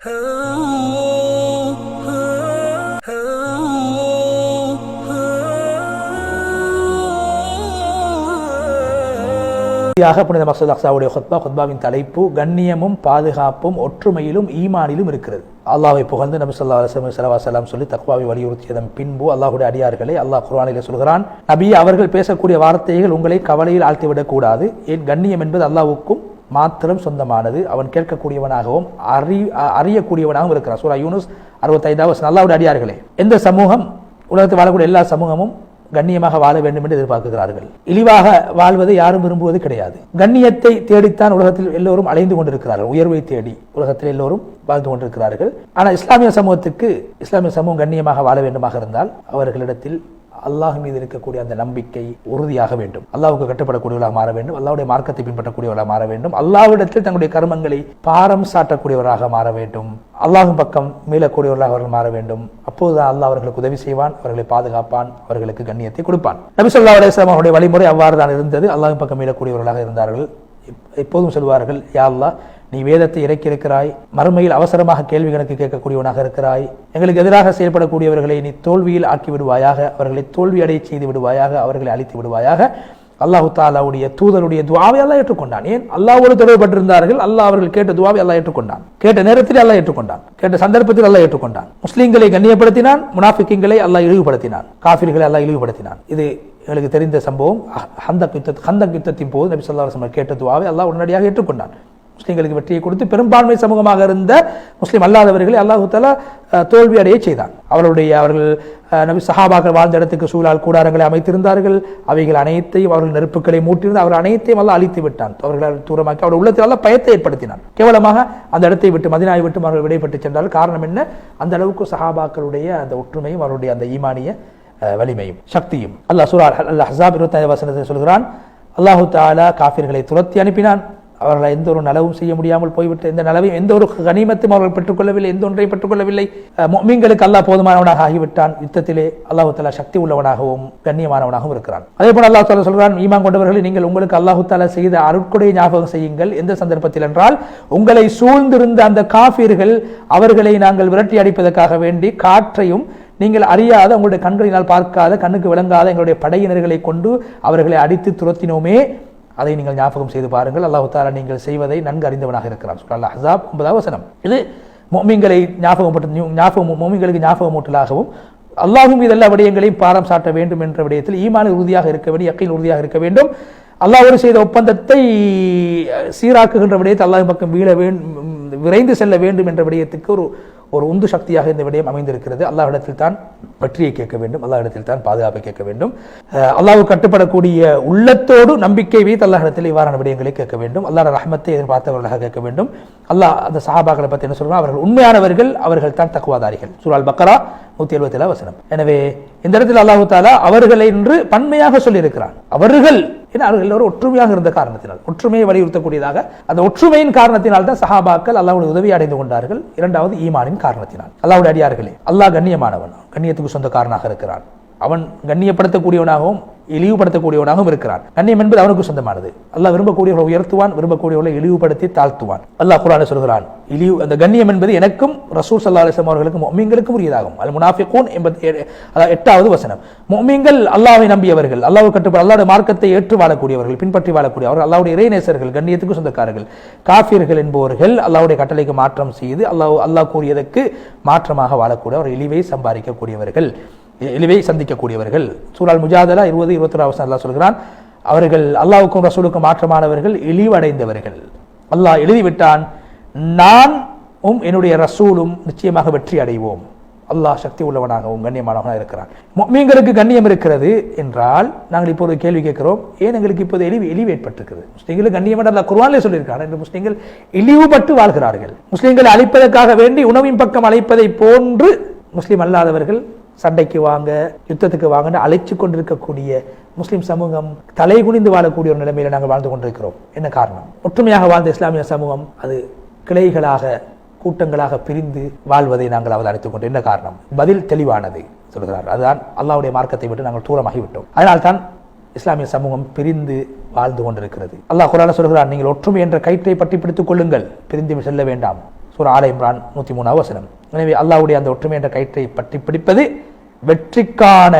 புனித மஸ்ஜித் அக்ஸாவுடைய குத்பாவின் தலைப்பு கண்ணியமும் பாதுகாப்பும் ஒற்றுமையிலும் ஈமானிலும் இருக்கிறது. அல்லாஹ்வை புகழ்ந்து நபி ஸல்லல்லாஹு அலைஹி வஸல்லம் சொல்லி தக்வாவை வலியுறுத்தியதன் பின்பு அல்லாஹ்வுடைய அடியார்களை அல்லாஹ் குர்ஆனிலே சொல்கிறான், நபி அவர்கள் பேசக்கூடிய வார்த்தைகள் உங்களை கவலையில் ஆழ்த்திவிடக் கூடாது. ஏன் கண்ணியம் என்பது அல்லாஹ்வுக்கும் மாத்திரம் சொந்தமானது. அவன் கேட்கக்கூடியவனாகவும் அறியக்கூடியவனாகவும் இருக்கிறான். சூரா யூனுஸ் 65வது வசனம். அல்லாஹ்வுடைய அடியார்களே, எந்த சமூகம், உலகத்தில் வாழக்கூடிய எல்லா சமூகமும் கண்ணியமாக வாழ வேண்டும் என்று எதிர்பார்க்கிறார்கள். இழிவாக வாழ்வதை யாரும் விரும்புவது கிடையாது. கண்ணியத்தை தேடித்தான் உலகத்தில் எல்லோரும் அலைந்து கொண்டிருக்கிறார்கள். உயர்வை தேடி உலகத்தில் எல்லோரும் வாழ்ந்து கொண்டிருக்கிறார்கள். ஆனால் இஸ்லாமிய சமூகம் கண்ணியமாக வாழ வேண்டுமாக இருந்தால் அவர்களிடத்தில் அல்லாஹ் மீது இருக்கக்கூடிய அந்த நம்பிக்கை உறுதியாக வேண்டும். அல்லாஹ்வுக்கு கட்டுப்படக்கூடியவர்களாக மாற வேண்டும். அல்லாஹ்வுடைய மார்க்கத்தை பின்பற்றக்கூடியவர்களாக மாற வேண்டும். அல்லாஹ்விடத்தில் தங்களுடைய கர்மங்களை பாரம் சாட்டக்கூடியவராக மாற வேண்டும். அல்லாஹ்வின் பக்கம் மீளக்கூடியவர்களாக அவர்கள் மாற வேண்டும். அப்போதுதான் அல்லாஹ் அவர்களுக்கு உதவி செய்வான், அவர்களை பாதுகாப்பான், அவர்களுக்கு கண்ணியத்தை கொடுப்பான். நபி ஸல்லல்லாஹு அலைஹி வஸல்லம் அவருடைய வழிமுறை அவ்வாறு தான் இருந்தது. அல்லாஹ்வின் பக்கம் மீளக்கூடியவர்களாக இருந்தார்கள். எப்போதும் சொல்வார்கள், யா அல்லாஹ், நீ வேதத்தை இறக்கியிருக்கிறாய், மறுமையில் அவசரமாக கேள்வி கணக்கு கேட்கக்கூடியவனாக இருக்கிறாய், எங்களுக்கு எதிராக செயல்படக்கூடியவர்களை நீ தோல்வியில் ஆக்கி விடுவாயாக, அவர்களை தோல்வி அடைய செய்து விடுவாயாக, அவர்களை அழித்து விடுவாயாக. அல்லாஹு தாலாவுடைய தூதருடைய துஆவை அல்லாஹ் ஏற்றுக்கொண்டான். ஏன்? அல்லாஹ்வோடு தொடர்பட்டிருந்தார்கள். அல்லாஹ் அவர்கள் கேட்ட துஆவை அல்லாஹ் ஏற்றுக்கொண்டான். கேட்ட நேரத்தில் அல்லாஹ் ஏற்றுக்கொண்டான். கேட்ட சந்தர்ப்பத்தில் அல்லாஹ் ஏற்றுக்கொண்டான். முஸ்லிம்களை கண்ணியப்படுத்தினான், முனாஃபிக்குகளை அல்லாஹ் இழிவுபடுத்தினான், காஃபிர்களை அல்லாஹ் இழிவுபடுத்தினான். இது எங்களுக்கு தெரிந்த சம்பவம். ஹந்தக் யுத்தத்தின் போது நபி ஸல்லல்லாஹு அலைஹி வஸல்லம் கேட்ட துஆவை அல்லாஹ் உடனடியாக ஏற்றுக்கொண்டான். முஸ்லிம்களுக்கு வெற்றியை கொடுத்து பெரும்பான்மை சமூகமாக இருந்த முஸ்லிம் அல்லாதவர்களை அல்லாஹு தஆலா தோல்வி அடைய செய்தான். அவர்கள் நபி சஹாபாக்கள் வாழ்ந்த இடத்துக்கு சூழல் கூடாரங்களை அமைத்திருந்தார்கள். அவைகள் அனைத்தையும் அவர்கள் நெருப்புகளை மூட்டிருந்து அவர் அனைத்தையும் அல்லாஹ் அழித்து விட்டான். அவர்கள் தூரமாக்கி அவருடைய உள்ளத்தில் அல்லாஹ் பயத்தை ஏற்படுத்தினான். கேவலமாக அந்த இடத்தை விட்டு, மதீனாவை விட்டு அவர்கள் விடைபட்டு சென்றார்கள். காரணம் என்ன? அந்த அளவுக்கு சஹாபாக்களுடைய அந்த ஒற்றுமையும் அவருடைய அந்த ஈமானிய வலிமையும் சக்தியும். அல்லாஹ் சூரா அல் அஹ்ஸாப் 25 வசனத்தில் சொல்கிறான், அல்லாஹு தஆலா காஃபிர்களை துரத்தி அனுப்பினான். அவர்களை எந்த ஒரு நலவும் செய்ய முடியாமல் போய்விட்டு, எந்த நலவையும் எந்த ஒரு கனிமத்தையும் அவர்கள் பெற்றுக்கொள்ளவில்லை, எந்த ஒன்றையும் பெற்றுக்கொள்ளவில்லை. முஃமின்களுக்கு அல்லாஹ் போதுமானவனாக ஆகிவிட்டான். யுத்தத்திலே அல்லாஹு தஆலா சக்தி உள்ளவனாகவும் கண்ணியமானவனாகவும் இருக்கிறான். அதே போல அல்லாஹ் தஆலா சொல்கிறான், ஈமான் கொண்டவர்களை நீங்கள் உங்களுக்கு அல்லாஹு தஆலா செய்த அருட்கொடை ஞாபகம் செய்யுங்கள். எந்த சந்தர்ப்பத்தில் என்றால், உங்களை சூழ்ந்திருந்த அந்த காஃபிர்கள் அவர்களை நாங்கள் விரட்டி அடிப்பதற்காக வேண்டி காற்றையும் நீங்கள் அறியாத, உங்களுடைய கண்களினால் பார்க்காத, கண்ணுக்கு விளங்காத எங்களுடைய படையினர்களை கொண்டு அவர்களை அடித்து துரத்தினோமே, அதை நீங்கள் ஞாபகம் செய்து பாருங்கள். அல்லாஹ் தஆலா நீங்கள் செய்வதை நன்கு அறிந்தவனாக இருக்கிறான். சூரா அல் அஹ்ஸாப் 9வது வசனம். இது முஃமின்களுக்கு ஞாபகமூட்டலாகவும் அல்லாஹ்வின் மீது எல்லா விடயங்களையும் பாரம் சாட்ட வேண்டும் என்ற விடயத்தில் ஈமான் உறுதியாக இருக்க வேண்டும், யக்கீன் உறுதியாக இருக்க வேண்டும். அல்லாஹ்வோடு செய்த ஒப்பந்தத்தை சீராக்குகின்ற விடயத்தை அல்லாஹ்வின் பக்கம் விரைந்து செல்ல வேண்டும் என்ற விடயத்துக்கு ஒரு உந்து சக்தியாக இந்த விடயம் அமைந்திருக்கிறது. அல்லாஹ்விடத்தில் தான் வெற்றியை கேட்க வேண்டும், அல்லாஹ்விடத்தில் தான் பாதுகாப்பை கேட்க வேண்டும். அல்லாஹ்வுக்கு கட்டுப்படக்கூடிய உள்ளத்தோடு நம்பிக்கை வைத்து அல்லாஹ்விடத்தில் இவ்வாறான விடயங்களை கேட்க வேண்டும். அல்லாஹ் ரஹ்மத்தை எதிர்பார்த்தவர்களாக கேட்க வேண்டும். அல்லாஹ் அந்த சஹாபாக்களை பற்றி என்ன சொல்றான்? அவர்கள் உண்மையானவர்கள், அவர்கள் தான் தக்வாதாரிகள். சூரா அல் பக்ரா 177 வசனம். எனவே இந்த இடத்தில் அல்லாஹ் தஆலா அவர்களை என்று பன்மையாக சொல்லியிருக்கிறான். அவர்கள் எல்லோரும் ஒற்றுமையாக இருந்த காரணத்தினால், ஒற்றுமையை வலியுறுத்தக்கூடியதாக அந்த ஒற்றுமையின் காரணத்தினால் தான் சஹாபாக்கள் அல்லாஹ்வுடைய உதவி அடைந்து கொண்டார்கள். இரண்டாவது ஈமானின் காரணத்தினால். அல்லாஹ்வுடைய அடியார்களே, அல்லாஹ் கண்ணியமானவன், கண்ணியத்துக்கு சொந்தக்காரனாக இருக்கிறான். அவன் கண்ணியப்படுத்தக்கூடியவனாகவும் இழிவுபடுத்தக்கூடியவனாகவும் இருக்கிறான். கண்ணியம் என்பது அவனுக்கு சொந்தமானது. அல்லாஹ் விரும்பக்கூடியவர்களை உயர்த்துவான், விரும்பக்கூடியவர்களை இழிவுபடுத்தி தாழ்த்துவான். அல்லாஹ் குர்ஆனில் சொல்கிறான், அந்த கண்ணியம் என்பது எனக்கும் ரசூல் ஸல்லல்லாஹு அலைஹி வஸல்லம் அவர்களுக்கும் முஃமின்களுக்கும் உரியதாகும். அல் முனாஃபிகூன் 8வது வசனம். முஃமின்கள் அல்லாஹ்வை நம்பியவர்கள், அல்லாஹ்வுக்கு கட்டுப்பட அல்லாஹ்வுடைய மார்க்கத்தை ஏற்று வாழக்கூடியவர்கள், பின்பற்றி வாழக்கூடியவர்கள், அல்லாஹ்வுடைய இறைநேசர்கள், கண்ணியத்துக்கு சொந்தக்காரர்கள். காஃபிர்கள் என்பவர்கள் அல்லாஹ்வுடைய கட்டளைக்கு மாற்றம் செய்து அல்லாஹ் கூறியதற்கு மாற்றமாக வாழக்கூடியவர், இழிவை சம்பாதிக்கக்கூடியவர்கள், இழிவை சந்திக்கக்கூடியவர்கள். சூரா அல் முஜாதலா 20-21 வசனம் அல்லாஹ் சொல்கிறான், அவர்கள் அல்லாஹ்வுக்கும் ரசூலுக்கும் மாற்றமானவர்கள், இழிவடைந்தவர்கள். அல்லாஹ் எழுதிவிட்டான், நானும் என்னுடைய ரசூலும் நிச்சயமாக வெற்றி அடைவோம். அல்லாஹ் சக்தி உள்ளவனாகவும் கண்ணியமானவனாக இருக்கிறான். முஃமின்களுக்கு கண்ணியம் இருக்கிறது என்றால் நாங்கள் இப்போது கேள்வி கேட்கிறோம், ஏன் எங்களுக்கு இப்போது இழிவு ஏற்பட்டிருக்கிறது? முஸ்லிம்களுக்கு கண்ணியம் என்று அல்லாஹ் குர்ஆனிலே சொல்லியிருக்கான். என்று முஸ்லிம்கள் இழிவுபட்டு வாழ்கிறார்கள். முஸ்லிம்களை அழிப்பதற்காக வேண்டி உணவின் பக்கம் அழைப்பதை போன்று முஸ்லிம் அல்லாதவர்கள் சண்டைக்கு வாங்க, யுத்தத்துக்கு வாங்க அழைச்சு கொண்டிருக்கக்கூடிய முஸ்லிம் சமூகம் தலை குனிந்து வாழக்கூடிய ஒரு நிலைமையில நாங்கள் வாழ்ந்து கொண்டிருக்கிறோம். என்ன காரணம்? ஒற்றுமையாக வாழ்ந்த இஸ்லாமிய சமூகம் அது கிளைகளாக, கூட்டங்களாக பிரிந்து வாழ்வதை நாங்கள் அவதானித்துக் கொண்டு என்ன காரணம்? பதில் தெளிவானது சொல்கிறார். அதுதான் அல்லாஹ்வுடைய மார்க்கத்தை விட்டு நாங்கள் தூரமாகிவிட்டோம். அதனால்தான் இஸ்லாமிய சமூகம் பிரிந்து வாழ்ந்து கொண்டிருக்கிறது. அல்லாஹ் குர்ஆனில் சொல்கிறார், நீங்கள் ஒற்றுமை என்ற கயிற்றை பற்றி பிடித்துக் கொள்ளுங்கள், பிரிந்து செல்ல வேண்டாம். சூரா ஆல இம்ரான் 103வது வசனம். எனவே அல்லாஹ்வுடைய அந்த ஒற்றுமை என்ற கயிற்றை பற்றி பிடிப்பது வெற்றிக்கான,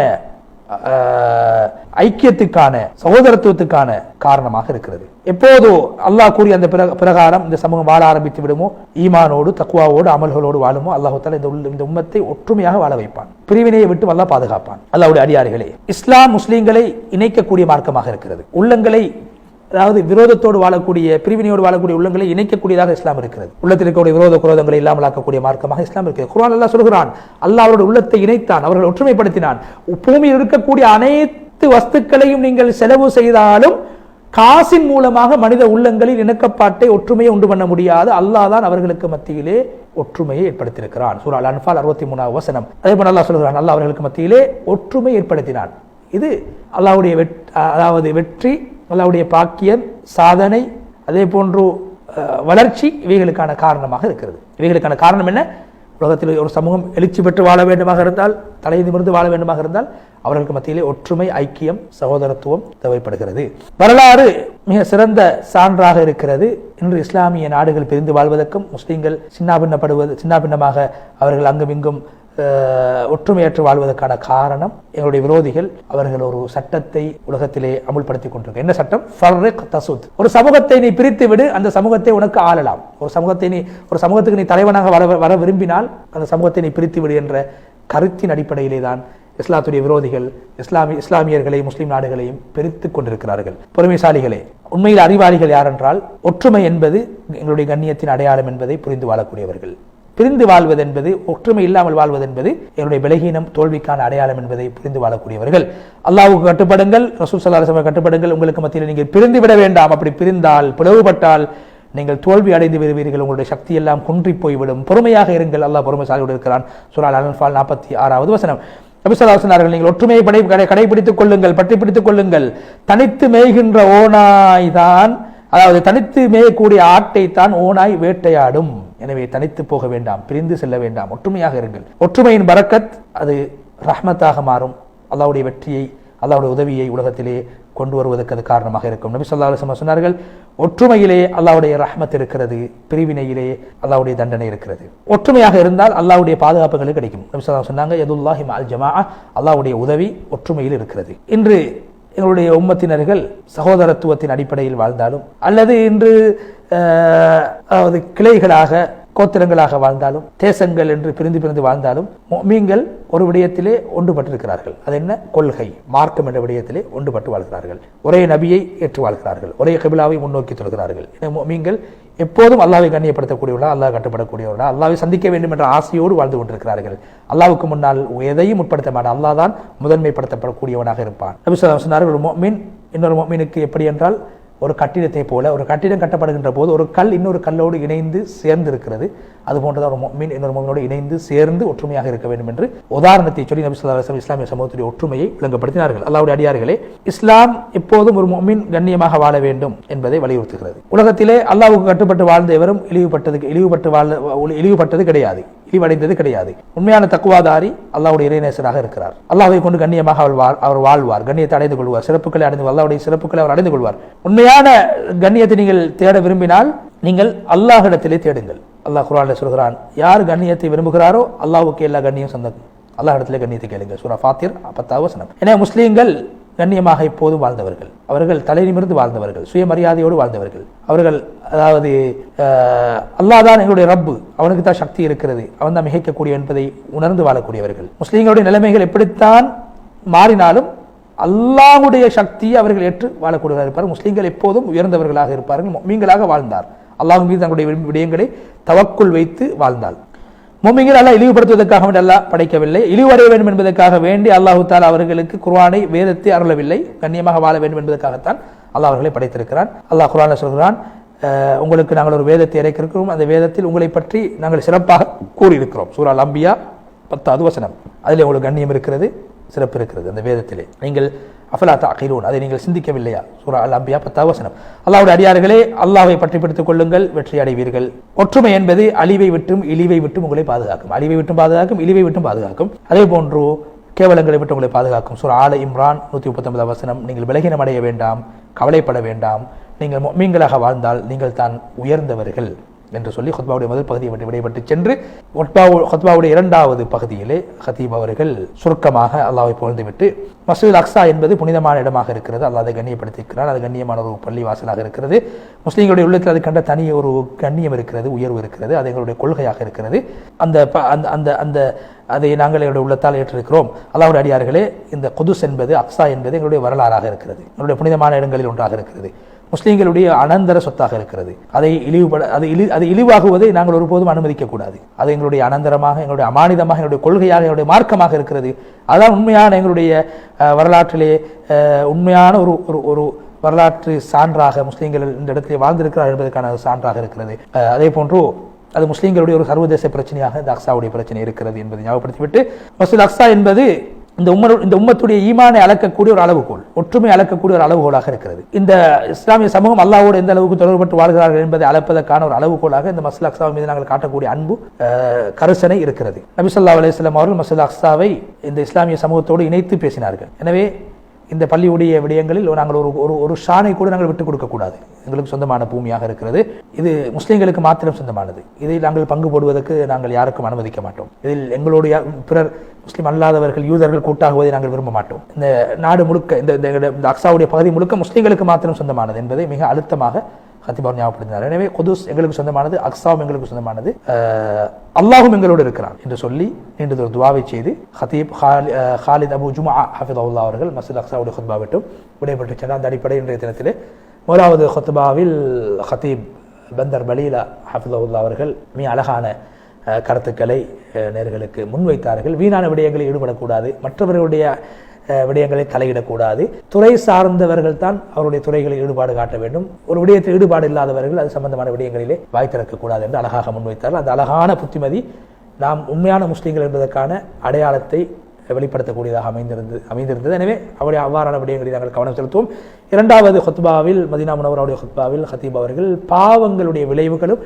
ஐக்கியத்துக்கான, சகோதரத்துவத்துக்கான காரணமாக இருக்கிறது. எப்போதோ அல்லாஹ் கூறிய அந்த பிரகாரம் இந்த சமூகம் வாழ ஆரம்பித்து விடுமோ, ஈமானோடு தக்வாவோடு அமல்களோடு வாழுமோ, அல்லாஹ் தஆலா இந்த உம்மத்தை ஒற்றுமையாக வாழ வைப்பான். பிரிவினையை விட்டு அல்லாஹ் பாதுகாப்பான். அல்லாஹ்வுடைய அடியார்களே, இஸ்லாம் முஸ்லீம்களை இணைக்கக்கூடிய மார்க்கமாக இருக்கிறது. உள்ளங்களை, அதாவது விரோதத்தோடு வாழக்கூடிய, பிரிவினையோடு வாழக்கூடிய உள்ளங்களை இணைக்கக்கூடியதாக இஸ்லாம் இருக்கிறது. உள்ளத்தில் இருக்கக்கூடிய விரோத குரோதங்களை இல்லாமல் ஆக்கக்கூடிய மார்க்கமாக இஸ்லாம் இருக்கிறது. குர்ஆன் அல்லாஹ் சொல்கிறான், அல்லாஹ் அவருடைய உள்ளத்தை இணைத்தான், அவர்கள் ஒற்றுமைப்படுத்தினான். பூமியில் இருக்கக்கூடிய அனைத்து வஸ்துக்களையும் நீங்கள் செலவு செய்தாலும் காசின் மூலமாக மனித உள்ளங்களில் இணக்கப்பாட்டை, ஒற்றுமையை உண்டு பண்ண முடியாது. அல்லாஹ் தான் அவர்களுக்கு மத்தியிலே ஒற்றுமையை ஏற்படுத்தியிருக்கிறான். சூரா அல் அன்ஃபால் 63வது வசனம். அதே போல அல்லாஹ் சொல்கிறான், அல்லாஹ் அவர்களுக்கு மத்தியிலே ஒற்றுமை ஏற்படுத்தினான். இது அல்லாஹ்வுடைய அதாவது வெற்றி, அல்லாஹ்வுடைய பாக்கியம், சாதனை, அதே போன்று வளர்ச்சி இவைகளுக்கான காரணமாக இருக்கிறது. இவைகளுக்கான காரணம் என்ன? உலகத்தில் ஒரு சமூகம் எழுச்சி பெற்று வாழ வேண்டுமாக இருந்தால், தலை நிமிர்ந்து வாழ வேண்டுமாக இருந்தால், அவர்களுக்கு மத்தியிலே ஒற்றுமை, ஐக்கியம், சகோதரத்துவம் தேவைப்படுகிறது. வரலாறு மிக சிறந்த சான்றாக இருக்கிறது. இன்று இஸ்லாமிய நாடுகள் பிரிந்து வாழ்வதற்கும், முஸ்லீம்கள் சின்னாபின்னமாக அவர்கள் அங்கும் இங்கும் ஒற்றுமையற்று வாழ்வதற்கான காரணம், எங்களுடைய விரோதிகள் அவர்கள் ஒரு சட்டத்தை உலகத்திலே அமுல்படுத்திக் கொண்டிருக்க. என்ன சட்டம்? ஃபர்ரிக் தசுத். ஒரு சமூகத்தை நீ பிரித்து விடு, அந்த சமூகத்தை உனக்கு ஆளலாம். ஒரு சமூகத்துக்கு நீ தலைவனாக வர விரும்பினால் அந்த சமூகத்தை நீ பிரித்து விடு என்ற கருத்தின் அடிப்படையிலே தான் இஸ்லாத்துடைய விரோதிகள் இஸ்லாமியர்களை, முஸ்லிம் நாடுகளையும் பிரித்துக் கொண்டிருக்கிறார்கள். பொறுமைசாலிகளே, உண்மையில் அறிவாளிகள் யார் என்றால், ஒற்றுமை என்பது எங்களுடைய கண்ணியத்தின் அடையாளம் என்பதை புரிந்து வாழக்கூடியவர்கள். பிரிந்து வாழ்வது என்பது, ஒற்றுமை இல்லாமல் வாழ்வது என்பது என்னுடைய பலகீனம், தோல்விக்கான அடையாளம் என்பதை புரிந்து வாழக்கூடியவர்கள். அல்லாஹ்வுக்கு கட்டுப்படுங்கள், ரசூல் ஸல்லல்லாஹு அலைஹி வஸல்லம் கட்டுப்படுங்கள். உங்களுக்கு மத்தியில் நீங்கள் பிரிந்து விட வேண்டாம். அப்படி பிரிந்தால், பிளவுபட்டால் நீங்கள் தோல்வி அடைந்து வருவீர்கள். உங்களுடைய சக்தி எல்லாம் குன்றி போய்விடும். பொறுமையாக இருங்கள். அல்லாஹ் பொறுமைசாலியோடு இருக்கிறான். சூரா அல் அன்ஃபால் 46வது வசனம். நபி ஸல்லல்லாஹு அலைஹி வஸல்லம், நீங்கள் ஒற்றுமையை கடைபிடித்துக் கொள்ளுங்கள், பற்றி பிடித்துக் கொள்ளுங்கள். தனித்து மேய்கின்ற ஓனாய் தான், அதாவது தனித்து மேயக்கூடிய ஆட்டை தான் ஓனாய் வேட்டையாடும். எனவே தனித்து போக வேண்டாம், பிரிந்து செல்ல வேண்டாம், ஒற்றுமையாக இருங்கள். ஒற்றுமையின் பரக்கத் அது ரஹ்மத்தாக மாறும். அல்லாஹ்வுடைய வெற்றியை, அல்லாஹ்வுடைய உதவியை உலகத்திலே கொண்டு வருவதற்கு அது காரணமாக இருக்கும். நபி ஸல்லல்லாஹு அலைஹி வஸல்லம் சொன்னார்கள், ஒற்றுமையிலே அல்லாஹ்வுடைய ரஹ்மத் இருக்கிறது, பிரிவினையிலே அல்லாஹ்வுடைய தண்டனை இருக்கிறது. ஒற்றுமையாக இருந்தால் அல்லாஹ்வுடைய பாதுகாப்புகள் கிடைக்கும். நபி ஸல்லல்லாஹு அலைஹி வஸல்லம் சொன்னாங்க, யதுல்லாஹி மஅல் ஜமாஅ, அல்லாஹ்வுடைய உதவி ஒற்றுமையில் இருக்கிறது. இன்று எங்களுடைய உம்மத்தினர்கள் சகோதரத்துவத்தின் அடிப்படையில் வாழ்ந்தாலும், அல்லது இன்று அதாவது கிளைகளாக, கோத்திரங்களாக வாழ்ந்தாலும், தேசங்கள் என்று பிரிந்து வாழ்ந்தாலும், முஃமின்கள் ஒரு விடயத்திலே ஒன்றுபட்டிருக்கிறார்கள். அது என்ன? கொள்கை, மார்க்கம் என்ற விடயத்திலே ஒன்றுபட்டு வாழ்கிறார்கள். ஒரே நபியை ஏற்று வாழ்கிறார்கள். ஒரே கிபிலாவை முன்னோக்கி தொழுகிறார்கள். முஃமின்கள் எப்போதும் அல்லாஹ்வை கண்ணியப்படுத்தக்கூடியவர்களா, அல்லாஹ் கட்டுப்படக்கூடியவர்களா, அல்லாஹ்வை சந்திக்க வேண்டும் என்ற ஆசையோடு வாழ்ந்து கொண்டிருக்கிறார்கள். அல்லாஹ்வுக்கு முன்னால் எதையும் முற்படுத்த மாட்டான். அல்லாஹ் தான் முதன்மைப்படுத்தப்படக்கூடியவனாக இருப்பான். நபி ஸல்லல்லாஹு அலைஹி வஸல்லம் சொன்னார்கள், ஒரு முஃமின் இன்னொரு முஃமினுக்கு எப்படி என்றால், ஒரு கட்டிடத்தை போல, ஒரு கட்டிடம் கட்டப்படுகின்ற போது ஒரு கல் இன்னொரு கல்லோடு இணைந்து சேர்ந்து இருக்கிறது. அது போன்றதான் ஒரு முஃமின் இன்னொரு முஃமினோடு இணைந்து சேர்ந்து ஒற்றுமையாக இருக்க வேண்டும் என்று உதாரணத்தை சொல்லி நபி ஸல்லல்லாஹு அலைஹி வஸல்லம் இஸ்லாமிய சமூகத்துடைய ஒற்றுமையை விளங்கப்படுத்தினார்கள். அல்லாஹ்வுடைய அடியார்களே, இஸ்லாம் எப்போதும் ஒரு முஃமின் கண்ணியமாக வாழ வேண்டும் என்பதை வலியுறுத்துகிறது. உலகத்திலே அல்லாஹ்வுக்கு கட்டுப்பட்டு வாழ்ந்த எவரும் இழிவுபட்டது கிடையாது, இழிவடைந்தது கிடையாது. உண்மையான தக்குவாதாரி அல்லாஹ்வுடைய இறைநேசராக இருக்கிறார். அல்லாஹ்வை கொண்டு கண்ணியமாக அவர் வாழ்வார், கண்ணியத்தை அடைந்து கொள்வார், சிறப்புகளை அடைந்து, அல்லாஹ்வுடைய சிறப்புகளை அவர் அடைந்து கொள்வார். உண்மையான கண்ணியத்தை நீங்கள் தேட விரும்பினால் நீங்கள் அல்லாஹ்விடத்திலே தேடுங்கள். அல்லாஹ் குர்ஆனில் சொல்கிறான், யார் கண்ணியத்தை விரும்புகிறாரோ அல்லாஹ்வுக்கு எல்லா கண்ணியம் சொந்தம். அல்லாஹ்விடத்திலே கண்ணியத்தை கேளுங்கள். சூரா ஃபாத்திர் 10வது வசனம். எனவே முஸ்லீம்கள் கண்ணியமாக எப்போதும் வாழ்ந்தவர்கள், அவர்கள் தலை நிமிர்ந்து வாழ்ந்தவர்கள், சுயமரியாதையோடு வாழ்ந்தவர்கள். அவர்கள் அதாவது அல்லாஹ் தான் எங்களுடைய ரப்பு, அவனுக்கு தான் சக்தி இருக்கிறது, அவன் தான் மிகைக்கக்கூடிய என்பதை உணர்ந்து வாழக்கூடியவர்கள். முஸ்லீம்களுடைய நிலைமைகள் எப்படித்தான் மாறினாலும் அல்லாஹ்வுடைய சக்தியை அவர்கள் ஏற்று வாழக்கூடியவர்கள் இருப்பார்கள். முஸ்லீம்கள் எப்போதும் உயர்ந்தவர்களாக இருப்பார்கள். முஃமின்களாக வாழ்ந்தார். அல்லாஹ் மீது தங்களுடைய விடயங்களை தவக்குள் வைத்து வாழ்ந்தால். முஃமின்கள் அல்லாஹ் இழிவுபடுத்துவதற்காக வேண்டி அல்லாஹ் படைக்கவில்லை, இழிவடைய வேண்டும் என்பதற்காக வேண்டி அல்லாஹு தஆலா அவர்களுக்கு குர்ஆனை, வேதத்தை அருளவில்லை. கண்ணியமாக வாழ வேண்டும் என்பதற்காகத்தான் அல்லாஹ் அவர்களை படைத்திருக்கிறான். அல்லாஹ் குர்ஆனில் சொல்கிறான், உங்களுக்கு நாங்கள் ஒரு வேதத்தை இறக்கியிருக்கிறோம், அந்த வேதத்தில் உங்களை பற்றி நாங்கள் சிறப்பாக கூறியிருக்கிறோம். சூரா அல் அம்பியா 10வது வசனம். அதில் உங்களுக்கு கண்ணியம் இருக்கிறது, சிறப்பு இருக்கிறது. அந்த வேதத்திலே நீங்கள் அஃபலா தஅகிலூன், அதை நீங்கள் சிந்திக்கவில்லையா? சூரா அல் அம்பியா 10வது வசனம். அல்லாஹ்வுடைய அடியார்களே, அல்லாஹ்வை பற்றி பிடித்துக் கொள்ளுங்கள், வெற்றி அடைவீர்கள். ஒற்றுமை என்பது அழிவை விட்டும் இழிவை விட்டும் உங்களை பாதுகாக்கும். அழிவை விட்டும் பாதுகாக்கும், இழிவை விட்டும் பாதுகாக்கும். அதே போன்று கேவலங்களை விட்டு உங்களை பாதுகாக்கும். சூரா ஆல இம்ரான் 139வது வசனம். நீங்கள் பலகீனம் அடைய வேண்டாம், கவலைப்பட வேண்டாம். நீங்கள் முஃமின்களாக வாழ்ந்தால் நீங்கள் தான் உயர்ந்தவர்கள் என்று சொல்லி ஹுத்பாவுடைய முதல் பகுதியை விட்டு விடைபெற்று சென்று ஹுத்பாவுடைய இரண்டாவது பகுதியிலே ஹத்தீப் அவர்கள் சுருக்கமாக அல்லாஹ்வை புகழ்ந்துவிட்டு மஸ்ஜிதுல் அக்ஸா என்பது புனிதமான இடமாக இருக்கிறது, அல்லாஹ் அதை கண்ணியப்படுத்தியிருக்கிறார், அது கண்ணியமான ஒரு பள்ளி வாசலாக இருக்கிறது, முஸ்லீம்களுடைய உள்ளத்தில் அது கண்ட தனி ஒரு கண்ணியம் இருக்கிறது, உயர்வு இருக்கிறது, அது எங்களுடைய கொள்கையாக இருக்கிறது, அந்த அந்த அந்த அதை நாங்கள் எங்களுடைய உள்ளத்தால் ஏற்றிருக்கிறோம். அல்லாஹ்வுடைய அடியார்களே, இந்த குதுஸ் என்பது அக்ஸா என்பது எங்களுடைய வரலாறாக இருக்கிறது, எங்களுடைய புனிதமான இடங்களில் ஒன்றாக இருக்கிறது, முஸ்லீம்களுடைய அனந்தர சொத்தாக இருக்கிறது. அதை இழிவாகுவதை நாங்கள் ஒருபோதும் அனுமதிக்க கூடாது. அது எங்களுடைய அனந்தரமாக, எங்களுடைய அமானிதமாக, எங்களுடைய கொள்கையாக, எங்களுடைய மார்க்கமாக இருக்கிறது. அதான் உண்மையான எங்களுடைய வரலாற்றிலே உண்மையான ஒரு வரலாற்று சான்றாக முஸ்லீம்கள் இந்த இடத்திலே வாழ்ந்திருக்கிறார் என்பதற்கான சான்றாக இருக்கிறது. அதே போன்று அது முஸ்லீம்களுடைய ஒரு சர்வதேச பிரச்சனையாக இந்த அக்ஸாவுடைய பிரச்சனை இருக்கிறது என்பதை ஞாபகப்படுத்திவிட்டு, மஸ்ஜிதுல் அக்ஸா என்பது இந்த உம்மத்துடைய ஈமானை அளக்கக்கூடிய ஒரு அளவுகோல், ஒற்றுமை அளக்கக்கூடிய ஒரு அளவுகோலாக இருக்கிறது. இந்த இஸ்லாமிய சமூகம் அல்லாஹ்வோடு எந்த அளவுக்கு தொடர்பட்டு வாழ்கிறார்கள் என்பதை அளப்பதற்கான ஒரு அளவுகோலாக இந்த மஸ்ஜிதுல் அக்ஸா மீது நாங்கள் காட்டக்கூடிய அன்பு, கரிசனை இருக்கிறது. நபி ஸல்லல்லாஹு அலைஹி வஸல்லம் அவர்கள் மஸ்ஜிதுல் அக்ஸாவை இந்த இஸ்லாமிய சமூகத்தோடு இணைத்து பேசினார்கள். எனவே இந்த பள்ளியுடைய விடயங்களில் நாங்கள் ஒரு ஷானை கூட நாங்கள் விட்டுக் கொடுக்கக்கூடாது. எங்களுக்கு சொந்தமான பூமியாக இருக்கிறது, இது முஸ்லீம்களுக்கு மாத்திரம் சொந்தமானது, இதில் நாங்கள் பங்கு போடுவதற்கு நாங்கள் யாருக்கும் அனுமதிக்க மாட்டோம். இதில் எங்களுடைய பிறர் முஸ்லீம் அல்லாதவர்கள் யூதர்கள் கூட்டாகுவதை நாங்கள் விரும்ப மாட்டோம். இந்த நாடு முழுக்க இந்த அக்ஸாவுடைய பகுதி முழுக்க முஸ்லீம்களுக்கு மாத்திரம் சொந்தமானது என்பதை மிக அழுத்தமாக ஹத்தீப் அவர் ஞாபகப்படுத்தினார். எனவே குதுஸ் எங்களுக்கு சொந்தமானது, அக்ஸாவும் எங்களுக்கு சொந்தமானது, அல்லாஹும் எங்களோடு இருக்கிறான் என்று சொல்லி நீண்ட ஒரு துவாவை செய்து ஹத்தீப் ஹாலித் அபு ஜுமா ஹஃபிதஹுல்லாஹ் அவர்கள் மஸ்ஜித் அக்ஸாவுடைய ஹுத்பா விட்டும் விடைபெற்று சென்றார். அந்த அடிப்படை இன்றைய தினத்திலே முதலாவது ஹுத்பாவில் ஹத்தீப் பந்தர் பலீலா ஹஃபிதஹுல்லாஹ் அவர்கள் மிக அழகான கருத்துக்களை நேர்களுக்கு முன்வைத்தார்கள். வீணான விடயங்களில் ஈடுபடக்கூடாது, மற்றவர்களுடைய விடயங்களை தலையிடக்கூடாது, துறை சார்ந்தவர்கள் தான் அவருடைய துறைகளில் ஈடுபாடு காட்ட வேண்டும், ஒரு விடயத்தில் ஈடுபாடு இல்லாதவர்கள் அது சம்பந்தமான விடயங்களிலே வாய் திறக்கக்கூடாது என்று அழகாக முன்வைத்தார்கள். அந்த அழகான புத்திமதி நாம் உண்மையான முஸ்லீம்கள் என்பதற்கான அடையாளத்தை வெளிப்படுத்தக்கூடியதாக அமைந்திருந்தது. எனவே அவருடைய அவ்வாறான விடயங்களில் நாங்கள் கவனம் செலுத்துவோம். இரண்டாவது ஹுத்பாவில், மதீனா முனவராவுடைய ஹுத்பாவில் ஹத்தீப் அவர்கள் பாவங்களுடைய விளைவுகளும்,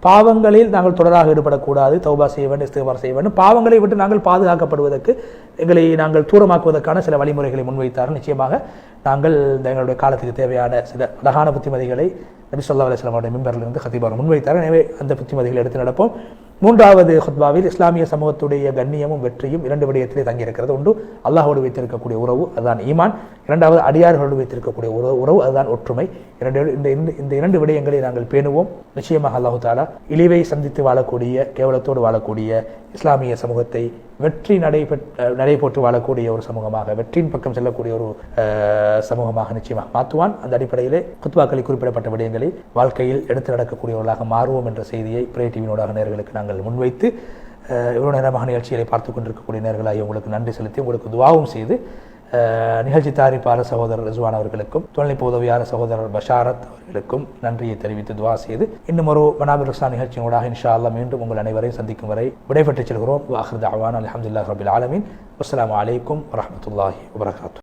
பாவங்களில் நாங்கள் தொடராக ஈடுபடக்கூடாது, தௌபா செய்ய வேண்டும், இஸ்திக்பார் செய்ய வேண்டும், பாவங்களை விட்டு நாங்கள் பாதுகாக்கப்படுவதற்கு எங்களை நாங்கள் தூரமாக்குவதற்கான சில வழிமுறைகளை முன்வைத்தார்கள். நிச்சயமாக நாங்கள் எங்களுடைய காலத்துக்கு தேவையான சில அழகான புத்திமதிகளை நபி ஸல்லல்லாஹு அலைஹி வஸல்லம் அவருடைய மிம்பரிலிருந்து ஹத்தீப் அவர் முன்வைத்தார்கள். எனவே அந்த புத்திமதிகளை எடுத்து நடப்போம். மூன்றாவது ஹுத்பாவில் இஸ்லாமிய சமூகத்துடைய கண்ணியமும் வெற்றியும் இரண்டு விடயத்திலே தங்கியிருக்கிறது. ஒன்று அல்லாஹோடு வைத்திருக்கக்கூடிய உறவு, அதுதான் ஈமான். இரண்டாவது அடியார்களோடு வைத்திருக்கக்கூடிய உறவு, அதுதான் ஒற்றுமை. இந்த இரண்டு விடயங்களை நாங்கள் பேணுவோம். நிச்சயமாக அல்லாஹு தஆலா இழிவை சந்தித்து வாழக்கூடிய, கேவலத்தோடு வாழக்கூடிய இஸ்லாமிய சமூகத்தை வெற்றி நடைபோட்டு வாழக்கூடிய ஒரு சமூகமாக, வெற்றியின் பக்கம் செல்லக்கூடிய ஒரு சமூகமாக நிச்சயமாக மாற்றுவான். அந்த அடிப்படையிலே குத்பாக்களில் குறிப்பிடப்பட்ட விடயங்களை வாழ்க்கையில் எடுத்து நடக்கக்கூடியவர்களாக மாறுவோம் என்ற செய்தியை பிரே டிவியினோடாக நேர்களுக்கு நாங்கள் முன்வைத்து இவ்வளவு நேரமாக நிகழ்ச்சிகளை பார்த்து கொண்டிருக்கக்கூடிய நேர்களாகி உங்களுக்கு நன்றி செலுத்தி உங்களுக்கு துவாவும் செய்து நிகழ்ச்சி தயாரிப்பாளர் சகோதரர் ரிஸ்வான் அவர்களுக்கும், தொழில்நுட்ப உதவியாளர் சகோதரர் பஷாரத் அவர்களுக்கும் நன்றியை தெரிவித்து துவா செய்து இன்னும் ஒரு மனாபிர் ருஸ்ஸான் நிகழ்ச்சியோடாக இன்ஷா அல்லாஹ் மீண்டும் உங்கள் அனைவரையும் சந்திக்கும் வரை விடைபெற்றுச் செல்கிறோம். வாஹிர் தஅவானா அல்ஹம்துலில்லாஹி ரப்பில் ஆலமீன். அஸ்ஸலாமு அலைக்கும் வரஹ்மத்துல்லாஹி வபரகாத்துஹு.